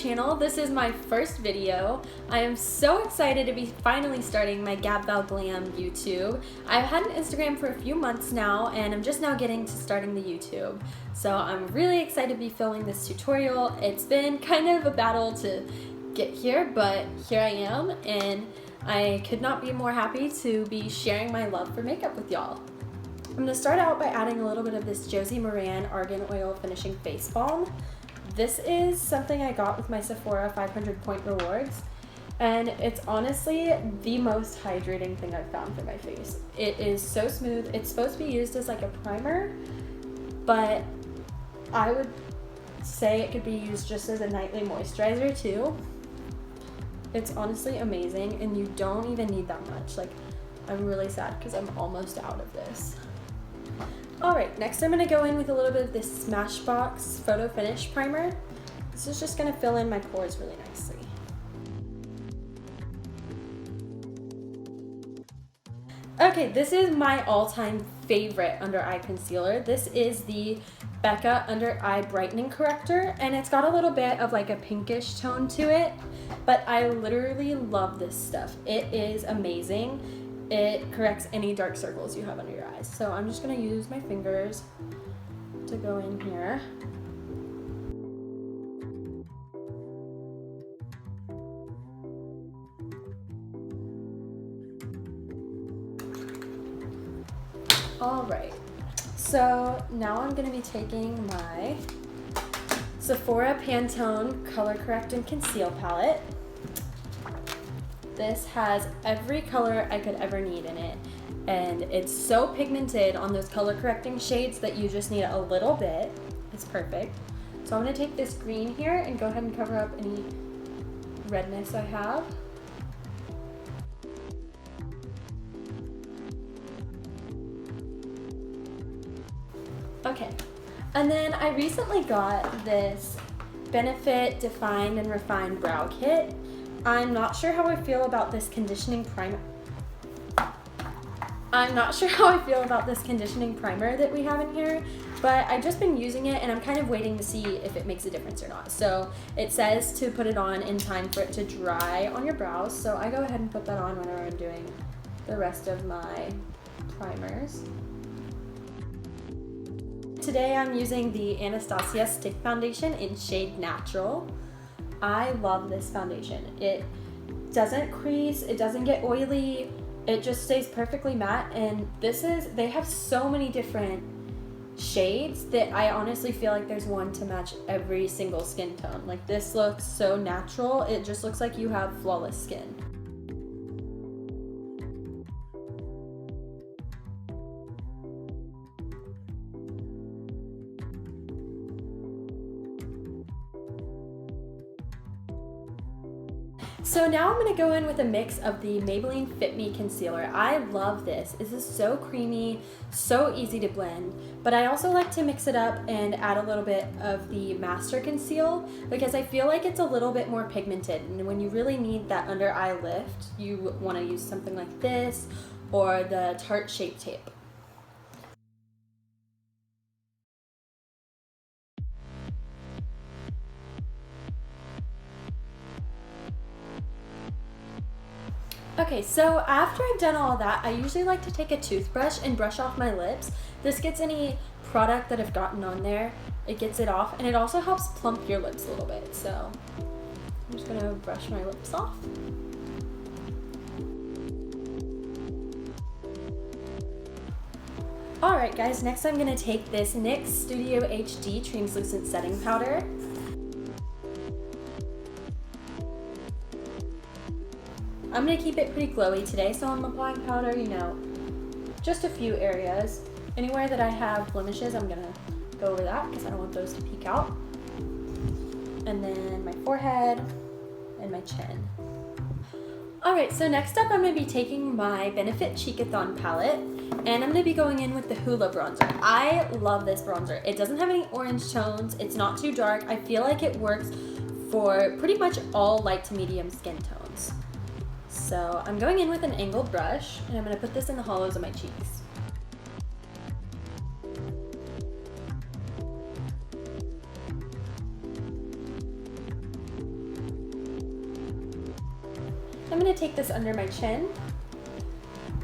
channel. This is my first video. I am so excited to be finally starting my Gabvalglam YouTube. I've had an Instagram for a few months now and I'm just now getting to starting the YouTube. So I'm really excited to be filming this tutorial. It's been kind of a battle to get here, but here I am and I could not be more happy to be sharing my love for makeup with y'all. I'm going to start out by adding a little bit of this Josie Maran Argan Oil Finishing Face Balm. This is something I got with my Sephora 500 point rewards, and it's honestly the most hydrating thing I've found for my face. It is so smooth. It's supposed to be used as like a primer, but I would say it could be used just as a nightly moisturizer too. It's honestly amazing, and you don't even need that much. Like, I'm really sad because I'm almost out of this. Alright, next I'm going to go in with a little bit of this Smashbox Photo Finish Primer. This is just going to fill in my pores really nicely. Okay, this is my all-time favorite under eye concealer. This is the Becca Under Eye Brightening Corrector, and it's got a little bit of like a pinkish tone to it, but I literally love this stuff. It is amazing. It corrects any dark circles you have under your eyes. So I'm just gonna use my fingers to go in here. All right, so now I'm gonna be taking my Sephora Pantone Color Correct and Conceal palette. This has every color I could ever need in it, and it's so pigmented on those color correcting shades that you just need a little bit. It's perfect. So I'm gonna take this green here and go ahead and cover up any redness I have. Okay, and then I recently got this Benefit Defined and Refined Brow Kit. I'm not sure how I feel about this conditioning primer. That we have in here, but I've just been using it and I'm kind of waiting to see if it makes a difference or not. So it says to put it on in time for it to dry on your brows, so I go ahead and put that on whenever I'm doing the rest of my primers. Today I'm using the Anastasia Stick Foundation in shade Natural. I love this foundation. It doesn't crease, it doesn't get oily, it just stays perfectly matte, and they have so many different shades that I honestly feel like there's one to match every single skin tone. Like, this looks so natural, it just looks like you have flawless skin. So now I'm going to go in with a mix of the Maybelline Fit Me Concealer. I love this. This is so creamy, so easy to blend, but I also like to mix it up and add a little bit of the Master Conceal because I feel like it's a little bit more pigmented, and when you really need that under eye lift, you want to use something like this or the Tarte Shape Tape. Okay, so after I've done all that, I usually like to take a toothbrush and brush off my lips. This gets any product that I've gotten on there, it gets it off, and it also helps plump your lips a little bit. So I'm just gonna brush my lips off. Alright guys, next I'm gonna take this NYX Studio HD Translucent Setting Powder. I'm going to keep it pretty glowy today, so I'm applying powder, you know, just a few areas. Anywhere that I have blemishes, I'm going to go over that because I don't want those to peek out. And then my forehead and my chin. Alright, so next up I'm going to be taking my Benefit Cheekathon palette, and I'm going to be going in with the Hoola bronzer. I love this bronzer. It doesn't have any orange tones, it's not too dark. I feel like it works for pretty much all light to medium skin tones. So I'm going in with an angled brush, and I'm going to put this in the hollows of my cheeks. gonna take this under my chin.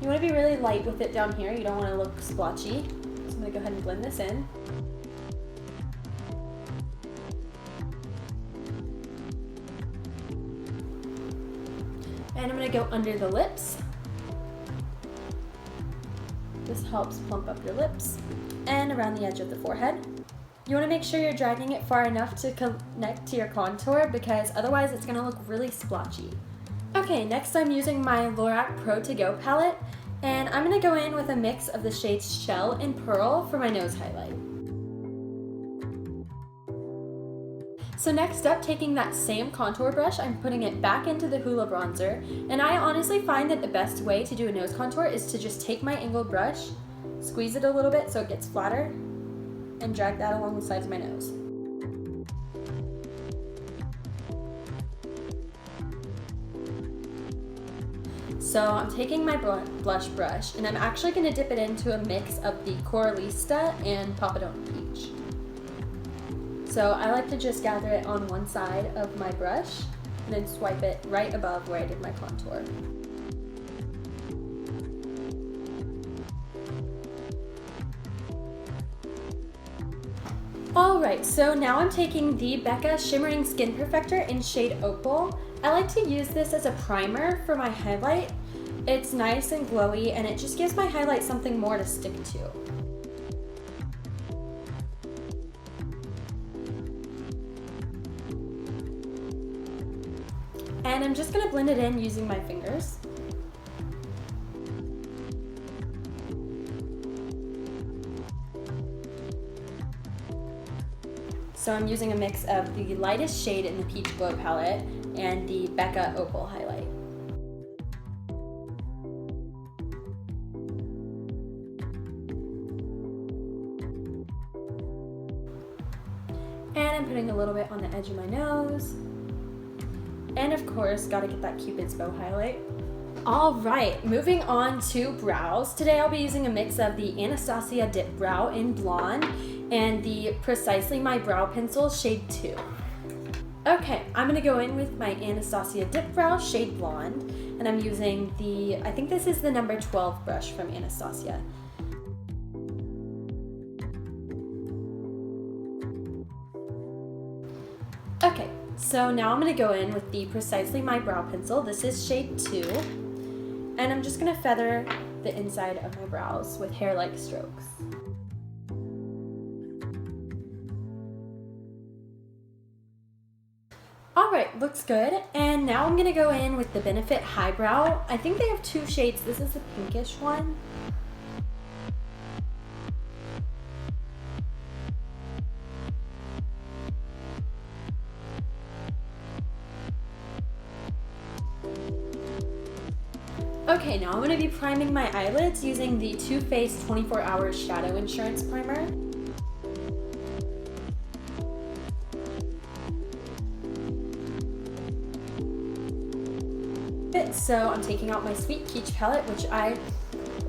You wanna be really light with it down here. You don't wanna look splotchy. So I'm gonna go ahead and blend this in. And I'm gonna go under the lips. This helps plump up your lips. And around the edge of the forehead. You wanna make sure you're dragging it far enough to connect to your contour because otherwise it's gonna look really splotchy. Okay, next I'm using my Lorac Pro To Go palette, and I'm gonna go in with a mix of the shades Shell and Pearl for my nose highlight. So next up, taking that same contour brush, I'm putting it back into the Hoola bronzer, and I honestly find that the best way to do a nose contour is to just take my angled brush, squeeze it a little bit so it gets flatter, and drag that along the sides of my nose. So I'm taking my blush brush and I'm actually going to dip it into a mix of the Coralista and Papadona Peach. So I like to just gather it on one side of my brush and then swipe it right above where I did my contour. Alright, so now I'm taking the Becca Shimmering Skin Perfector in shade Opal. I like to use this as a primer for my highlight. It's nice and glowy and it just gives my highlight something more to stick to. And I'm just going to blend it in using my fingers. So I'm using a mix of the lightest shade in the Peach Glow palette and the Becca Opal highlight. And I'm putting a little bit on the edge of my nose. And of course, gotta get that Cupid's bow highlight. All right, moving on to brows. Today I'll be using a mix of the Anastasia Dip Brow in Blonde and the Precisely My Brow Pencil shade 2. Okay, I'm gonna go in with my Anastasia Dip Brow shade Blonde, and I'm using I think this is the number 12 brush from Anastasia. Okay, so now I'm gonna go in with the Precisely My Brow Pencil. This is shade 2, and I'm just gonna feather the inside of my brows with hair-like strokes. Alright, looks good. And now I'm gonna go in with the Benefit Highbrow. I think they have two shades. This is the pinkish one. Okay, now I'm gonna be priming my eyelids using the Too Faced 24 Hour Shadow Insurance Primer. So I'm taking out my Sweet Peach palette, which I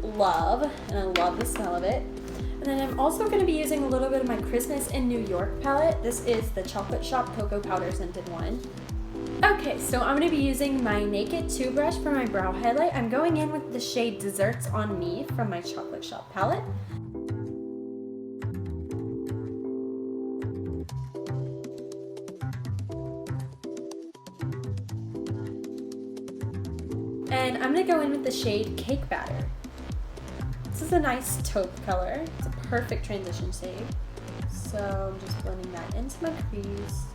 love, and I love the smell of it. And then I'm also going to be using a little bit of my Christmas in New York palette. This is the Chocolate Shop Cocoa Powder Scented one. Okay, so I'm going to be using my Naked 2 brush for my brow highlight. I'm going in with the shade Desserts on Me from my Chocolate Shop palette. And I'm going to go in with the shade Cake Batter. This is a nice taupe color. It's a perfect transition shade. So I'm just blending that into my crease.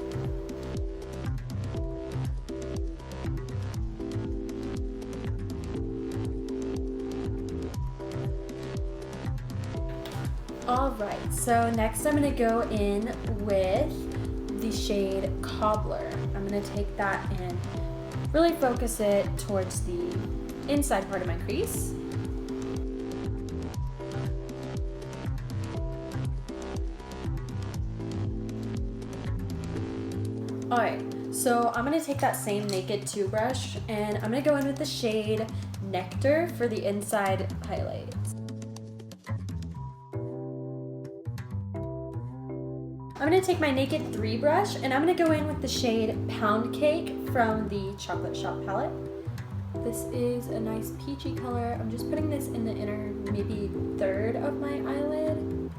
Alright, so next I'm going to go in with the shade Cobbler. I'm going to take that and really focus it towards the inside part of my crease. Alright, so I'm going to take that same Naked 2 brush and I'm going to go in with the shade Nectar for the inside highlights. I'm going to take my Naked 3 brush and I'm going to go in with the shade Pound Cake from the Chocolate Shop palette. This is a nice peachy color. I'm just putting this in the inner, maybe third of my eyelid.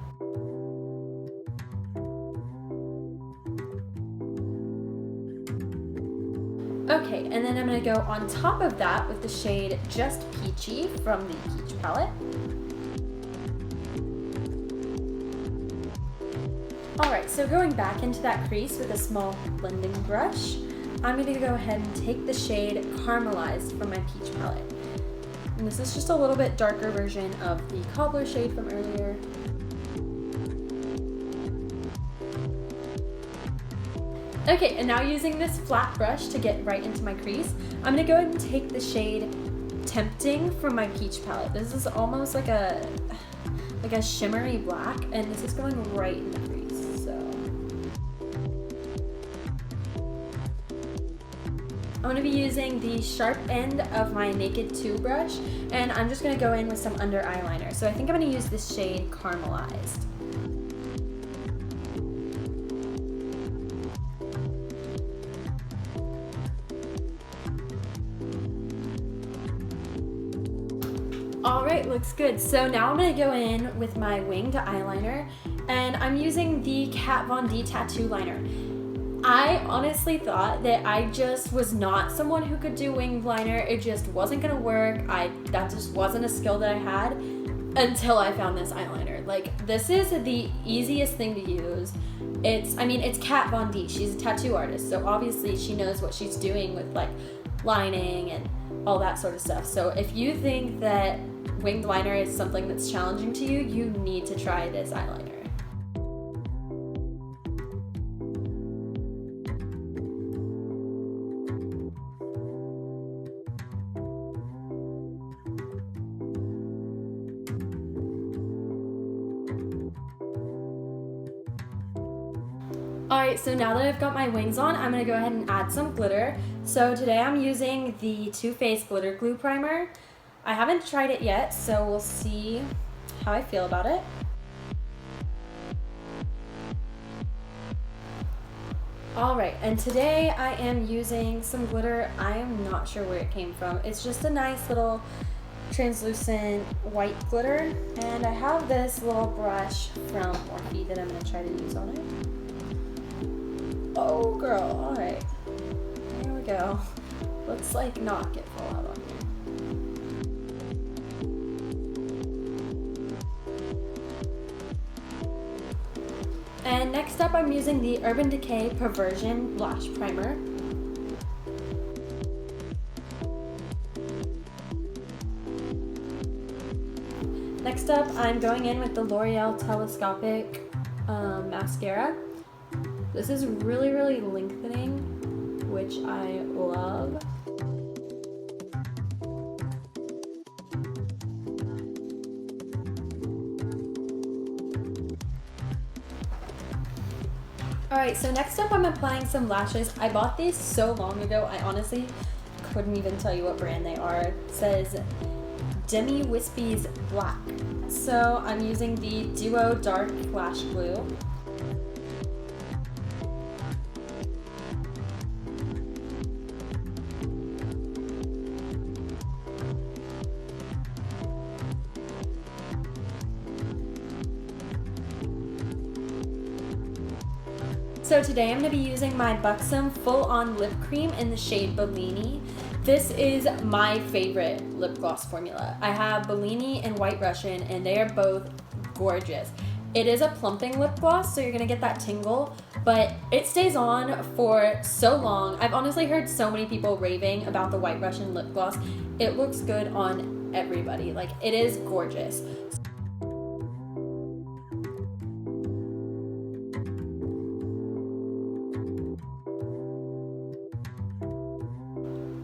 Okay, and then I'm going to go on top of that with the shade Just Peachy from the Peach palette. Alright, so going back into that crease with a small blending brush, I'm going to go ahead and take the shade Caramelized from my Peach palette. And this is just a little bit darker version of the Cobbler shade from earlier. Okay, and now using this flat brush to get right into my crease, I'm going to go ahead and take the shade Tempting from my Peach palette. This is almost like a shimmery black, and this is going right in the crease. So I'm going to be using the sharp end of my Naked 2 brush, and I'm just going to go in with some under eyeliner. So I think I'm going to use this shade Caramelized. Alright, looks good. So now I'm going to go in with my winged eyeliner, and I'm using the Kat Von D tattoo liner. I honestly thought that I just was not someone who could do winged liner. It just wasn't going to work. That just wasn't a skill that I had until I found this eyeliner. Like, this is the easiest thing to use. It's Kat Von D. She's a tattoo artist, so obviously she knows what she's doing with like lining and all that sort of stuff. So if you think that winged liner is something that's challenging to you, you need to try this eyeliner. Alright, so now that I've got my wings on, I'm going to go ahead and add some glitter. So today I'm using the Too Faced Glitter Glue Primer. I haven't tried it yet, so we'll see how I feel about it. Alright, and today I am using some glitter. I am not sure where it came from. It's just a nice little translucent white glitter. And I have this little brush from Morphe that I'm going to try to use on it. Oh girl, alright. There we go. Let's like not get full out on here. And next up I'm using the Urban Decay Perversion Blush Primer. Next up I'm going in with the L'Oreal Telescopic Mascara. This is really, really lengthening, which I love. Alright, so next up I'm applying some lashes. I bought these so long ago, I honestly couldn't even tell you what brand they are. It says Demi Wispies Black. So I'm using the Duo Dark Lash Glue. So today I'm going to be using my Buxom Full On Lip Cream in the shade Bellini. This is my favorite lip gloss formula. I have Bellini and White Russian, and they are both gorgeous. It is a plumping lip gloss, so you're going to get that tingle, but it stays on for so long. I've honestly heard so many people raving about the White Russian lip gloss. It looks good on everybody. Like, it is gorgeous.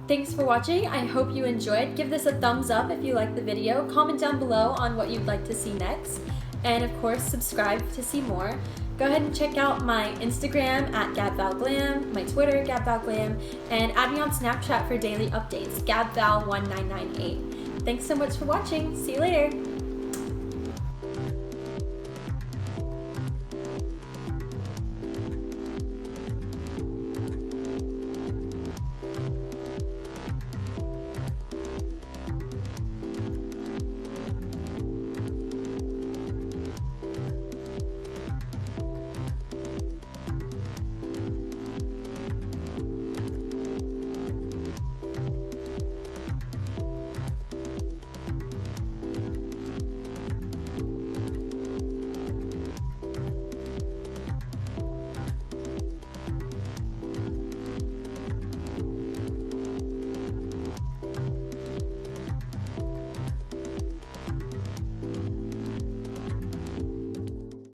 Thanks for watching. I hope you enjoyed. Give this a thumbs up if you liked the video. Comment down below on what you'd like to see next. And of course, subscribe to see more. Go ahead and check out my Instagram at Gabvalglam, my Twitter, Gabvalglam, and add me on Snapchat for daily updates, Gabval1998. Thanks so much for watching. See you later.